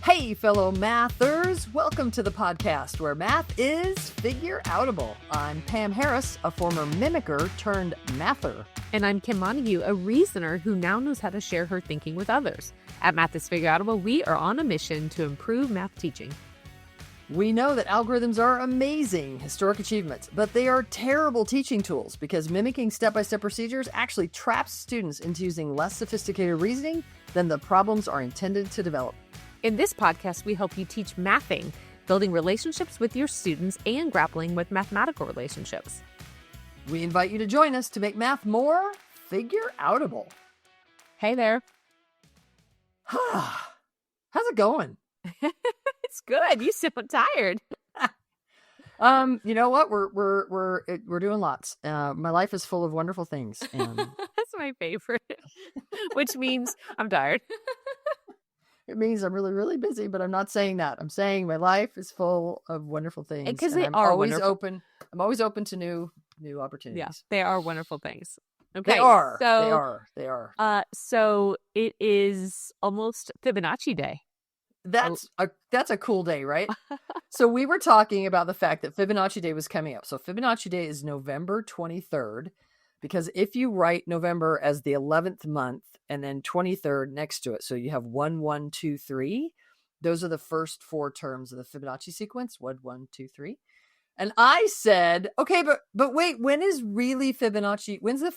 Hey, fellow mathers, welcome to the podcast where math is figure-outable. I'm Pam Harris, a former mimicker turned mather. And I'm Kim Montague, a reasoner who now knows how to share her thinking with others. At Math is Figure-Outable, we are on a mission to improve math teaching. We know that algorithms are amazing historic achievements, but they are terrible teaching tools because mimicking step-by-step procedures actually traps students into using less sophisticated reasoning than the problems are intended to develop. In this podcast, we help you teach mathing, building relationships with your students and grappling with mathematical relationships. We invite you to join us to make math more figure-outable. Hey there. How's it going? It's good. You sound tired. You know what? We're doing lots. My life is full of wonderful things. And That's my favorite, which means I'm tired. it means I'm really, really busy, but I'm not saying that. I'm saying my life is full of wonderful things. Because and they I'm are always wonderful. open. I'm always open to new opportunities. Yeah, they are wonderful things. Okay, They are. So, They are. So it is almost Fibonacci Day. That's a cool day, right? So we were talking about the fact that Fibonacci Day was coming up. So Fibonacci Day is November 23rd, because if you write November as the 11th month and then 23rd next to it, so you have 1, 1, 2, 3. Those are the first four terms of the Fibonacci sequence. 1, 1, 2, 3. And I said, okay, but wait, when's the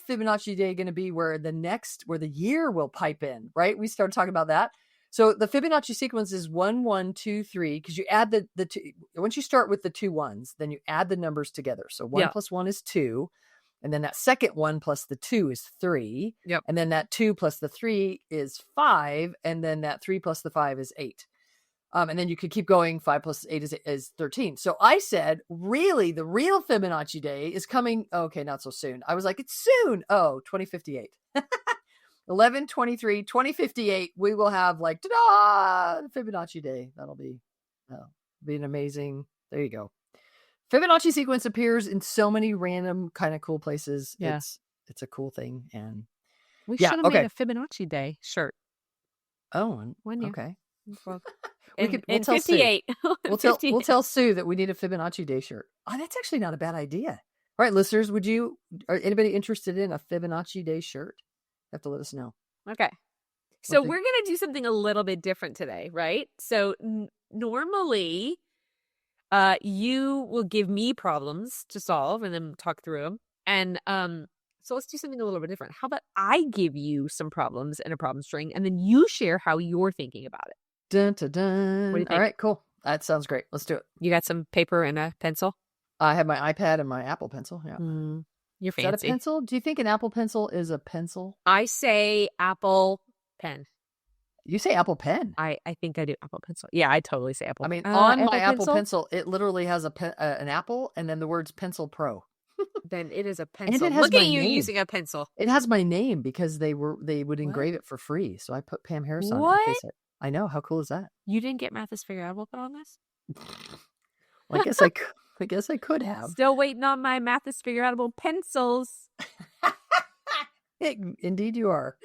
Fibonacci Day going to be where the year will pipe in, right? We started talking about that. So the Fibonacci sequence is 1, 1, 2, 3, because you add the two. Once you start with the two ones, then you add the numbers together. So 1 plus 1 is 2. And then that second 1 plus the 2 is 3. Yep. And then that 2 plus the 3 is 5. And then that 3 plus the 5 is 8. And then you could keep going. 5 plus 8 is 13. So I said, really, the real Fibonacci Day is coming. Okay, not so soon. I was like, it's soon. Oh, 2058. 11, 23, 2058. We will have ta-da, Fibonacci Day. That'll be an amazing. There you go. Fibonacci sequence appears in so many random kind of cool places. Yeah. It's a cool thing. And We should have made a Fibonacci Day shirt. Oh, One year. okay. Well, We'll tell 58. We'll tell Sue that we need a Fibonacci Day shirt. Oh, that's actually not a bad idea. All right, listeners, are anybody interested in a Fibonacci Day shirt? You have to let us know. Okay. So we're going to do something a little bit different today, right? So normally you will give me problems to solve and then talk through them. And so let's do something a little bit different. How about I give you some problems and a problem string, and then you share how you're thinking about it. Dun, dun, dun. What do you think? All right, cool. That sounds great. Let's do it. You got some paper and a pencil? I have my iPad and my Apple Pencil. Yeah. You're Is that a fancy. pencil? Do you think an Apple Pencil is a pencil? I say Apple Pen. You say Apple Pen. I think I do Apple Pencil. Yeah, I totally say Apple. I mean, on my Apple Pencil, it literally has an apple and then the words Pencil Pro. Then it is a pencil. And it has Look my at you name. using a pencil. It has my name because they would engrave it for free. So I put Pam Harris on it. In case I know. How cool is that? You didn't get Math is Figure-Outable put on this? Well, I guess I could have. Still waiting on my Math is Figure-Outable pencils. Indeed you are.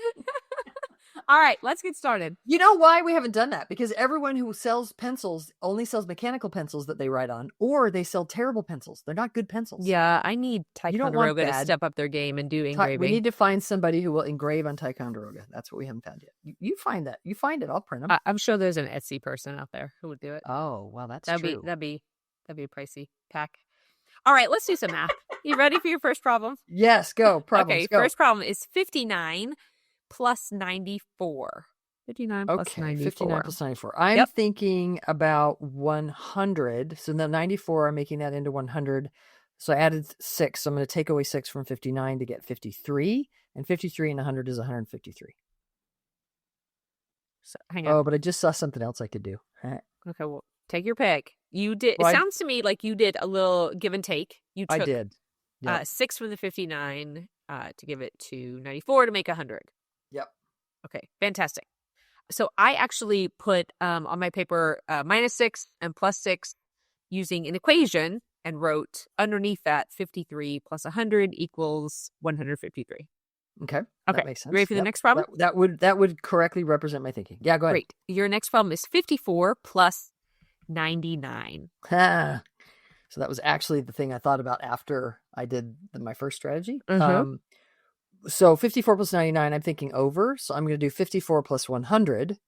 All right, let's get started. You know why we haven't done that? Because everyone who sells pencils only sells mechanical pencils that they write on, or they sell terrible pencils. They're not good pencils. Yeah, I need Ticonderoga to step up their game and do engraving. We need to find somebody who will engrave on Ticonderoga. That's what we haven't found yet. You find that. You find it. I'll print them. I'm sure there's an Etsy person out there who would do it. Oh, well, that'd true. That'd be a pricey pack. All right, let's do some math. You ready for your first problem? Yes, go. Problems, go. First problem is 59 plus 94. 59 plus 94. 59 plus 94. I'm thinking about 100. So now 94, I'm making that into 100. So I added 6. So I'm going to take away 6 from 59 to get 53. And 53 and 100 is 153. So, hang on. Oh, but I just saw something else I could do. All right. Okay, well, take your pick. You did. It sounds to me like you did a little give and take. I did. Yep. 6 from the 59 to give it to 94 to make 100. Yep. Okay, fantastic. So I actually put on my paper -6 and +6 using an equation and wrote underneath that 53 plus 100 equals 153. Okay. Okay. That makes sense. Ready for the Yep. next problem? That would correctly represent my thinking. Yeah, go ahead. Great. Your next problem is 54 plus 99. Ha. So that was actually the thing I thought about after I did my first strategy. Mhm. So 54 plus 99, I'm thinking over. So I'm going to do 54 plus 100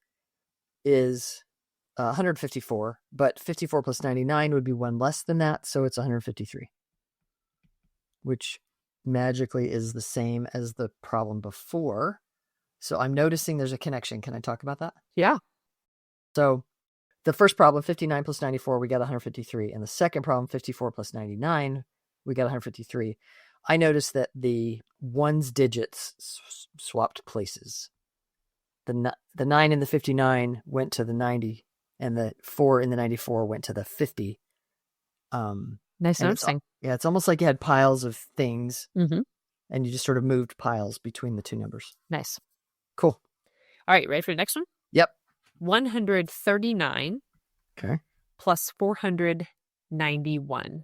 is 154. But 54 plus 99 would be one less than that. So it's 153, which magically is the same as the problem before. So I'm noticing there's a connection. Can I talk about that? Yeah. So the first problem, 59 plus 94, we got 153. And the second problem, 54 plus 99, we got 153. I noticed that the ones digits swapped places. The 9 in the 59 went to the 90, and the 4 in the 94 went to the 50. Nice noticing. It's almost like you had piles of things, Mm-hmm. and you just sort of moved piles between the two numbers. Nice. Cool. All right, ready for the next one? Yep. 139 Okay. plus 491.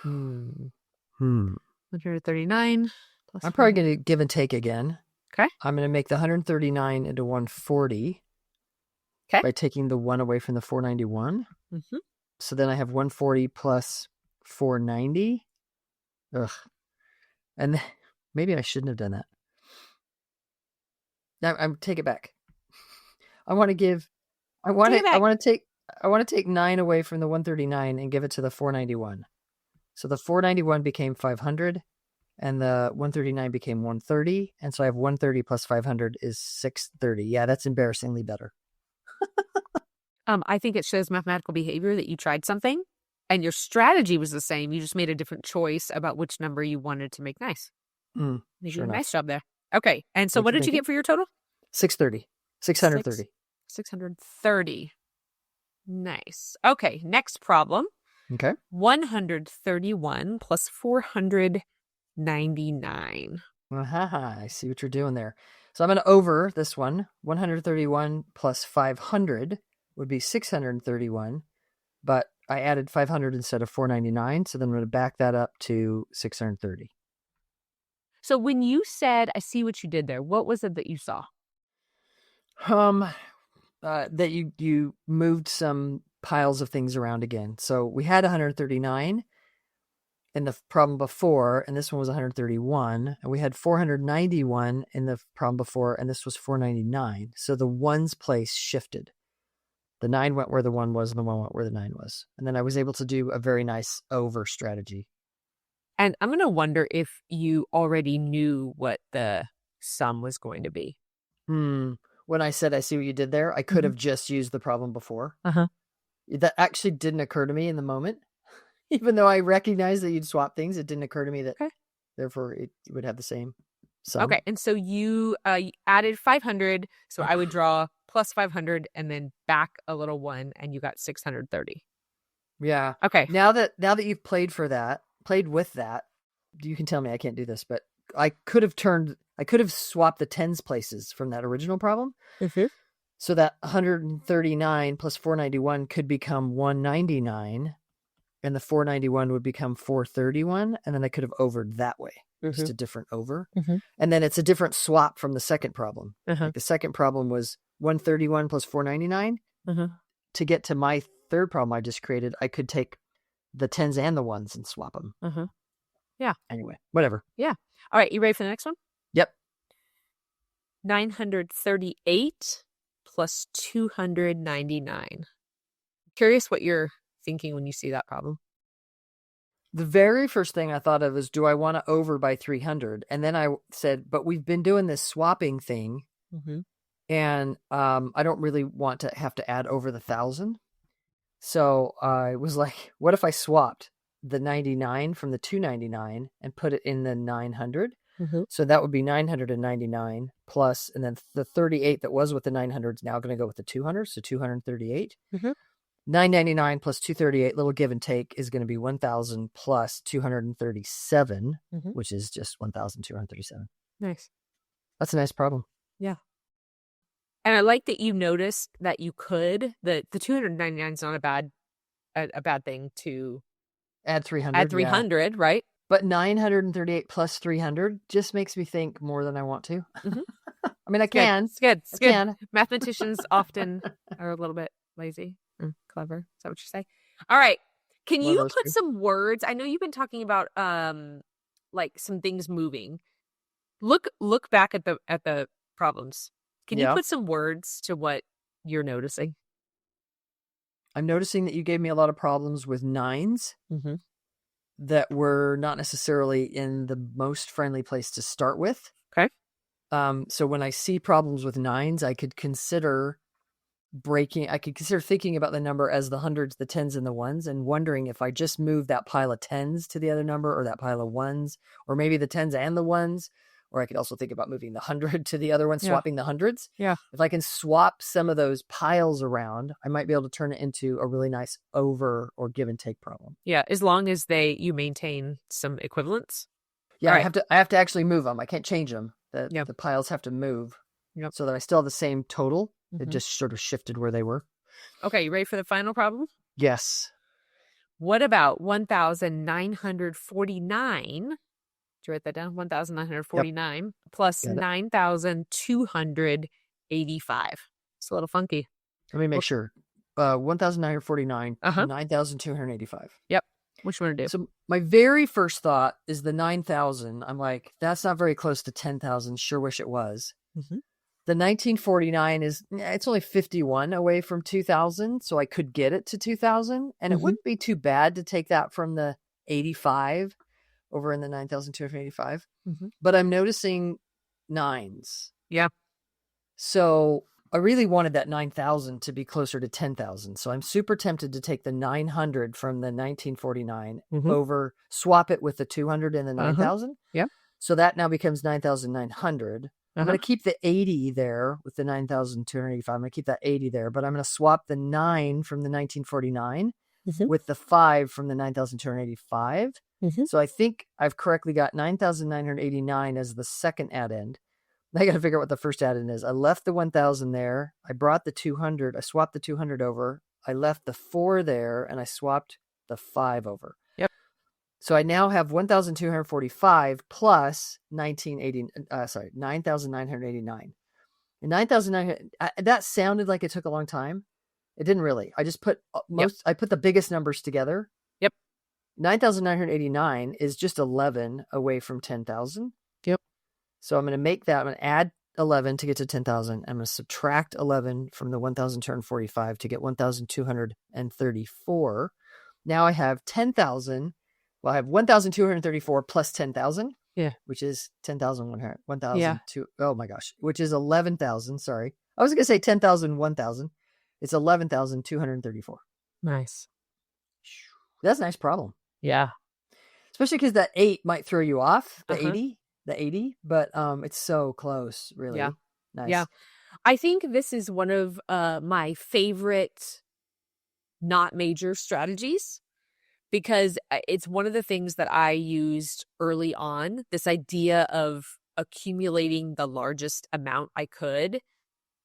139 plus I'm probably going to give and take again. Okay. I'm going to make the 139 into 140. Okay. By taking the 1 away from the 491. Mm-hmm. So then I have 140 plus 490. Ugh. And maybe I shouldn't have done that. Now I'm take it back. I want to take 9 away from the 139 and give it to the 491. So the 491 became 500 and the 139 became 130. And so I have 130 plus 500 is 630. Yeah, that's embarrassingly better. I think it shows mathematical behavior that you tried something and your strategy was the same. You just made a different choice about which number you wanted to make nice. You did a nice job there. Okay. And so what did you get for your total? 630. 630. 630. Nice. Okay. Next problem. Okay. 131 plus 499. I see what you're doing there. So I'm going to over this one. 131 plus 500 would be 631, but I added 500 instead of 499. So then I'm going to back that up to 630. So when you said, I see what you did there, what was it that you saw? That you moved some piles of things around again. So we had 139 in the problem before, and this one was 131, and we had 491 in the problem before, and this was 499. So the ones place shifted. The 9 went where the 1 was, and the 1 went where the 9 was. And then I was able to do a very nice over strategy. And I'm going to wonder if you already knew what the sum was going to be. When I said, I see what you did there, I could have just used the problem before. Uh-huh. That actually didn't occur to me in the moment. Even though I recognized that you'd swap things, it didn't occur to me that therefore it would have the same sum. Okay. And so you added 500. So I would draw plus 500 and then back a little 1, and you got 630. Yeah. Okay. Now that you've played with that, you can tell me I can't do this, but I could have swapped the tens places from that original problem. Mm-hmm. So that 139 plus 491 could become 199, and the 491 would become 431, and then I could have overed that way. Just a different over. And then it's a different swap from the second problem. Like the second problem was 131 plus 499. To get to my third problem I just created, I could take the tens and the ones and swap them. Yeah. Anyway, whatever. Yeah. All right. You ready for the next one? Yep. 938 plus 299. Curious what you're thinking when you see that problem. The very first thing I thought of is, do I want to over by 300? And then I said, but we've been doing this swapping thing, and I don't really want to have to add over the 1,000. So I was like, what if I swapped the 99 from the 299 and put it in the 900? So that would be 999 plus, and then the 38 that was with the 900 is now going to go with the 200, so 238. 999 plus 238, little give and take, is going to be 1,000 plus 237, which is just 1,237. Nice. That's a nice problem. Yeah. And I like that you noticed that you could, the 299 is not a bad thing to add 300. Add 300, right? But 938 plus 300 just makes me think more than I want to. Mm-hmm. I mean, I It's good. can. It's good. It's I good. can. Mathematicians often are a little bit lazy or clever. Is that what you say? All right. Can One of you those put two. some words? I know you've been talking about like some things moving. Look back at the problems. Can you Yeah. put some words to what you're noticing? I'm noticing that you gave me a lot of problems with nines Mm-hmm. that were not necessarily in the most friendly place to start with. Okay. So when I see problems with nines, I could consider thinking about the number as the hundreds, the tens, and the ones, and wondering if I just move that pile of tens to the other number, or that pile of ones, or maybe the tens and the ones. Or I could also think about moving the 100 to the other one, swapping the hundreds. Yeah. If I can swap some of those piles around, I might be able to turn it into a really nice over or give and take problem. Yeah. As long as you maintain some equivalence. Yeah, All I right. have to actually move them. I can't change them. Yeah. The piles have to move Yep. so that I still have the same total. It Mhm. just sort of shifted where they were. Okay. You ready for the final problem? Yes. What about 1,949? Did you write that down? 1,949 plus Got it. 9,285. It's a little funky. Let me make sure. 1,949, Uh-huh. 9,285. Yep. Which one to do? So my very first thought is the 9,000. I'm like, that's not very close to 10,000. Sure wish it was. Mm-hmm. The 1949 it's only 51 away from 2,000. So I could get it to 2,000. And it wouldn't be too bad to take that from the 85 over in the 9,285. Mm-hmm. But I'm noticing nines. Yeah. So I really wanted that 9,000 to be closer to 10,000. So I'm super tempted to take the 900 from the 1949 over, swap it with the 200 and the 9,000. Yep. So that now becomes 9,900. I'm going to keep the 80 there with the 9,285. I'm going to keep that 80 there, but I'm going to swap the 9 from the 1949 with the 5 from the 9,285. So I think I've correctly got 9,989 as the second add end. I got to figure out what the first add-in is. I left the 1,000 there. I brought the 200. I swapped the 200 over. I left the 4 there, and I swapped the 5 over. Yep. So I now have 1,245 plus 9,989. And 9,900, that sounded like it took a long time. It didn't really. I just put I put the biggest numbers together. Yep. 9,989 is just 11 away from 10,000. Yep. So I'm going to make that, I'm going to add 11 to get to 10,000. I'm going to subtract 11 from the 1,245 to get 1,234. Now I have 10,000. Well, I have 1,234 plus 10,000. Yeah. Which is 10,100. 1,000. Oh my gosh. Which is 11,000. Sorry. I was going to say 10,000, 1,000. It's 11,234. Nice. That's a nice problem. Yeah. Especially because that 8 might throw you off, the 80, but it's so close, really. Yeah. Nice. Yeah. I think this is one of my favorite not major strategies, because it's one of the things that I used early on, this idea of accumulating the largest amount I could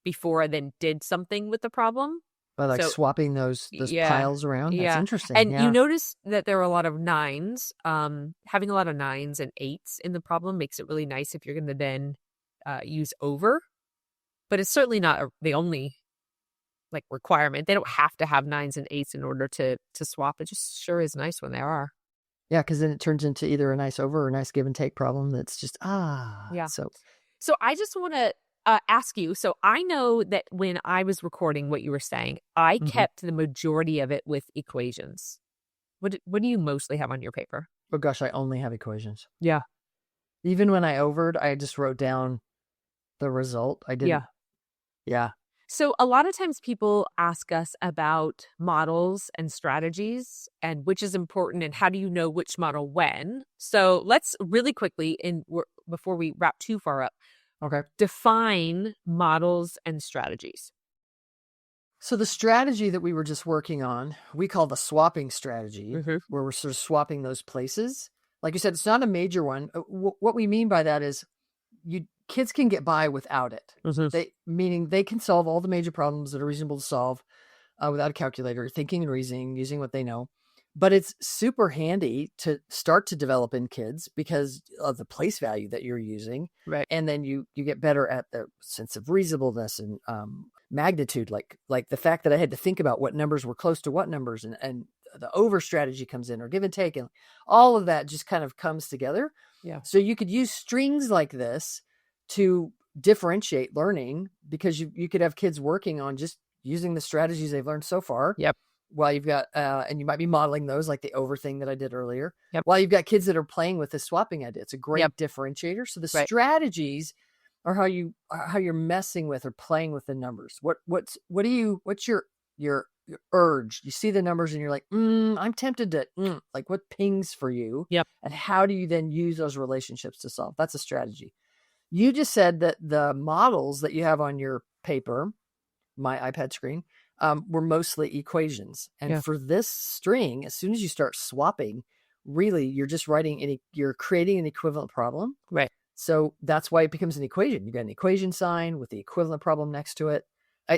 before I then did something with the problem. By like swapping those piles around? That's interesting. And you notice that there are a lot of 9s. Having a lot of 9s and 8s in the problem makes it really nice if you're going to then use over. But it's certainly not the only like requirement. They don't have to have 9s and 8s in order to swap. It just sure is nice when they are. Yeah, because then it turns into either a nice over or a nice give and take problem that's just, Yeah. So I just want to ask you. So I know that when I was recording what you were saying, I kept the majority of it with equations. What do you mostly have on your paper? Oh gosh, I only have equations. Yeah. Even when I overed, I just wrote down the result. I didn't. Yeah. So a lot of times people ask us about models and strategies and which is important and how do you know which model when. So let's really quickly, before we wrap too far up, define models and strategies. So the strategy that we were just working on, we call the swapping strategy, where we're sort of swapping those places. Like you said, it's not a major one. What we mean by that is kids can get by without it. Meaning they can solve all the major problems that are reasonable to solve without a calculator, thinking and reasoning, using what they know. But it's super handy to start to develop in kids because of the place value that you're using. Right. And then you get better at the sense of reasonableness and magnitude, like the fact that I had to think about what numbers were close to what numbers, and the over strategy comes in, or give and take, and all of that just kind of comes together. Yeah. So you could use strings like this to differentiate learning, because you could have kids working on just using the strategies they've learned so far. Yep. While you've got, and you might be modeling those, like the over thing that I did earlier. Yep. While you've got kids that are playing with the swapping idea. It's a great differentiator. So the strategies are how you're messing with or playing with the numbers. What's your urge? You see the numbers and you're like, I'm tempted to, like, what pings for you? Yep. And how do you then use those relationships to solve? That's a strategy. You just said that the models that you have on your paper, my iPad screen, were mostly equations. And for this string, as soon as you start swapping, really you're just you're creating an equivalent problem. Right. So that's why it becomes an equation. You got an equation sign with the equivalent problem next to it.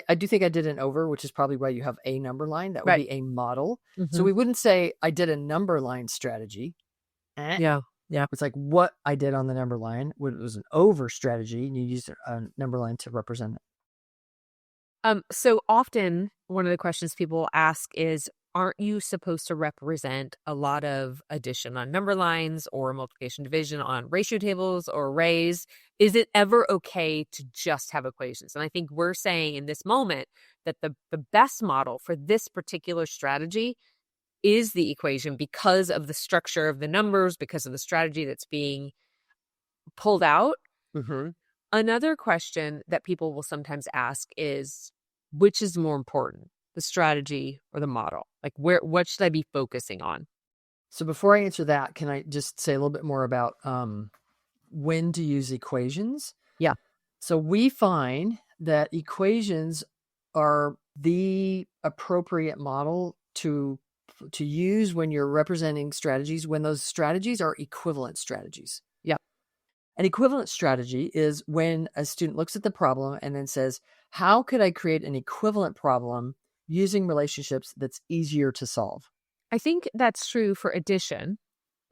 I do think I did an over, which is probably why you have a number line. That would be a model. Mm-hmm. So we wouldn't say I did a number line strategy. Yeah. It's like what I did on the number line. It was an over strategy, and you used a number line to represent it. So often one of the questions people ask is, aren't you supposed to represent a lot of addition on number lines or multiplication division on ratio tables or arrays? Is it ever okay to just have equations? And I think we're saying in this moment that the best model for this particular strategy is the equation, because of the structure of the numbers, because of the strategy that's being pulled out. Mm-hmm. Another question that people will sometimes ask is, which is more important, the strategy or the model? Like, what should I be focusing on? So before I answer that, can I just say a little bit more about when to use equations? Yeah. So we find that equations are the appropriate model to use when you're representing strategies, when those strategies are equivalent strategies. Yeah. An equivalent strategy is when a student looks at the problem and then says, how could I create an equivalent problem using relationships that's easier to solve? I think that's true for addition.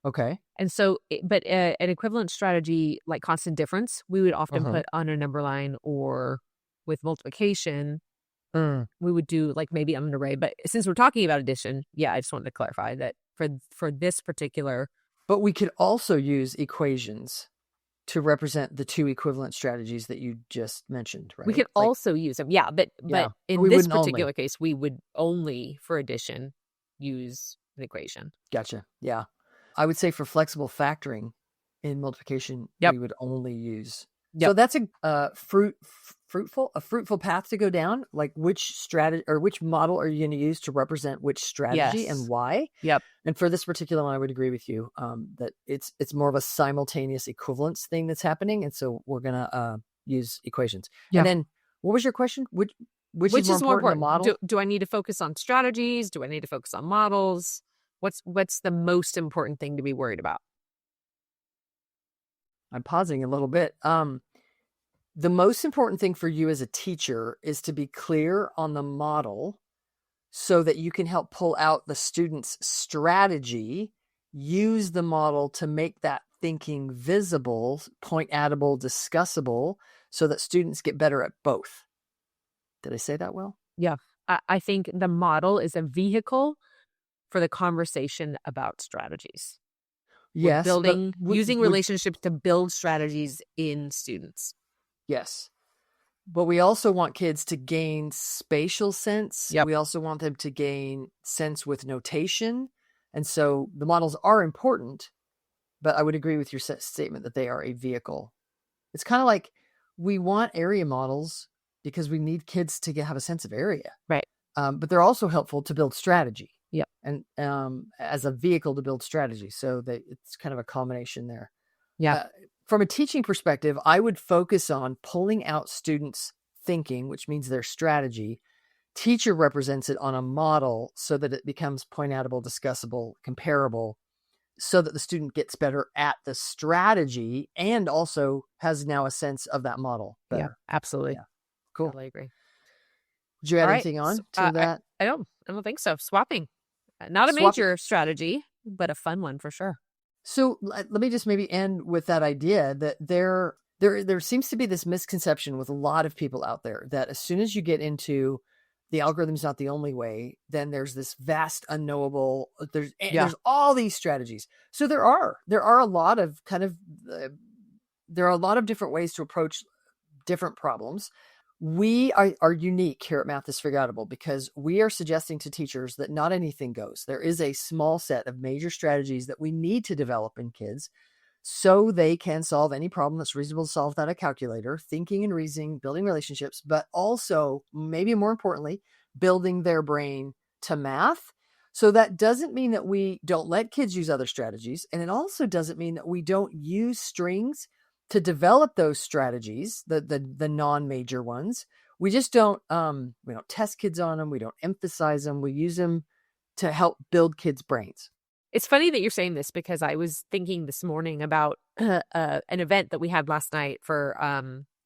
Okay. And so, but an equivalent strategy like constant difference, we would often put on a number line, or with multiplication, we would do like maybe on an array. But since we're talking about addition, I just wanted to clarify that for this particular. But we could also use equations to represent the two equivalent strategies that you just mentioned, right? We could also use them. But in this particular case, we would only, for addition, use an equation. Gotcha. Yeah. I would say for flexible factoring in multiplication, we would only use. So that's a fruitful path to go down. Like, which strategy or which model are you going to use to represent which strategy and why? Yep. And for this particular one, I would agree with you that it's more of a simultaneous equivalence thing that's happening, and so we're gonna use equations. Yeah. And then, what was your question? Which is more important? Model? Do I need to focus on strategies? Do I need to focus on models? What's the most important thing to be worried about? I'm pausing a little bit. The most important thing for you as a teacher is to be clear on the model so that you can help pull out the student's strategy, use the model to make that thinking visible, point-attable, discussable, so that students get better at both. Did I say that well? Yeah. I think the model is a vehicle for the conversation about strategies. Yes. Using relationships to build strategies in students. Yes. But we also want kids to gain spatial sense. Yep. We also want them to gain sense with notation. And so the models are important, but I would agree with your statement that they are a vehicle. It's kind of like we want area models because we need kids to have a sense of area. Right. But they're also helpful to build strategy. Yep. And as a vehicle to build strategy. So it's kind of a combination there. Yeah. From a teaching perspective, I would focus on pulling out students' thinking, which means their strategy. Teacher represents it on a model so that it becomes point-outable, discussable, comparable, so that the student gets better at the strategy and also has now a sense of that model better. Yeah, absolutely. Yeah. Cool. Totally agree. Would you add anything on to that? I don't think so. Swapping. Not a Swap- major strategy, but a fun one for sure. So let me just maybe end with that idea that there seems to be this misconception with a lot of people out there that as soon as you get into the algorithm's not the only way, then there's this vast unknowable, there's all these strategies. So there are a lot of there are a lot of different ways to approach different problems. We are unique here at Math is Figureoutable because we are suggesting to teachers that not anything goes. There is a small set of major strategies that we need to develop in kids so they can solve any problem that's reasonable to solve without a calculator, thinking and reasoning, building relationships, but also, maybe more importantly, building their brain to math. So that doesn't mean that we don't let kids use other strategies. And it also doesn't mean that we don't use strings to develop those strategies, the non-major ones. We just don't test kids on them. We don't emphasize them. We use them to help build kids' brains. It's funny that you're saying this because I was thinking this morning about an event that we had last night for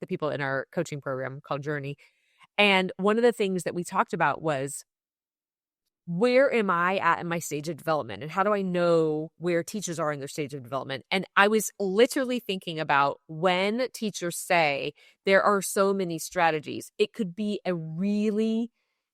the people in our coaching program called Journey. And one of the things that we talked about was, where am I at in my stage of development? And how do I know where teachers are in their stage of development? And I was literally thinking about when teachers say there are so many strategies, it could be a really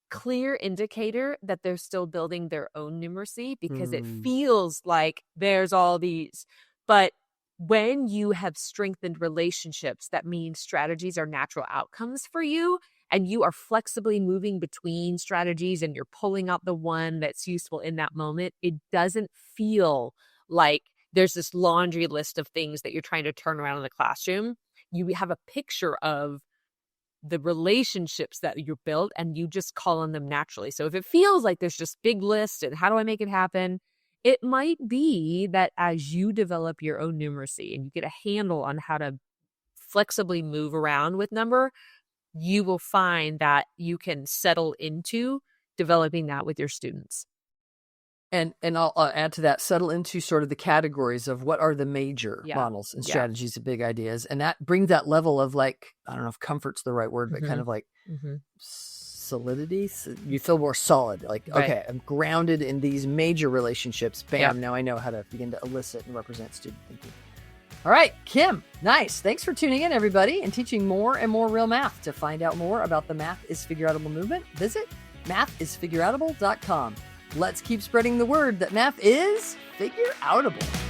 clear indicator that they're still building their own numeracy because it feels like there's all these. But when you have strengthened relationships, that means strategies are natural outcomes for you. And you are flexibly moving between strategies and you're pulling out the one that's useful in that moment. It doesn't feel like there's this laundry list of things that you're trying to turn around in the classroom. You have a picture of the relationships that you built and you just call on them naturally. So if it feels like there's just big lists and how do I make it happen? It might be that as you develop your own numeracy and you get a handle on how to flexibly move around with number, you will find that you can settle into developing that with your students. And I'll add to that, settle into sort of the categories of what are the major models and strategies and big ideas. And that brings that level of like, I don't know if comfort's the right word, but kind of like solidity. So you feel more solid. Like, okay, I'm grounded in these major relationships. Bam, now I know how to begin to elicit and represent student thinking. All right, Kim, nice. Thanks for tuning in, everybody, and teaching more and more real math. To find out more about the Math is Figureoutable movement, visit mathisfigureoutable.com. Let's keep spreading the word that math is figureoutable.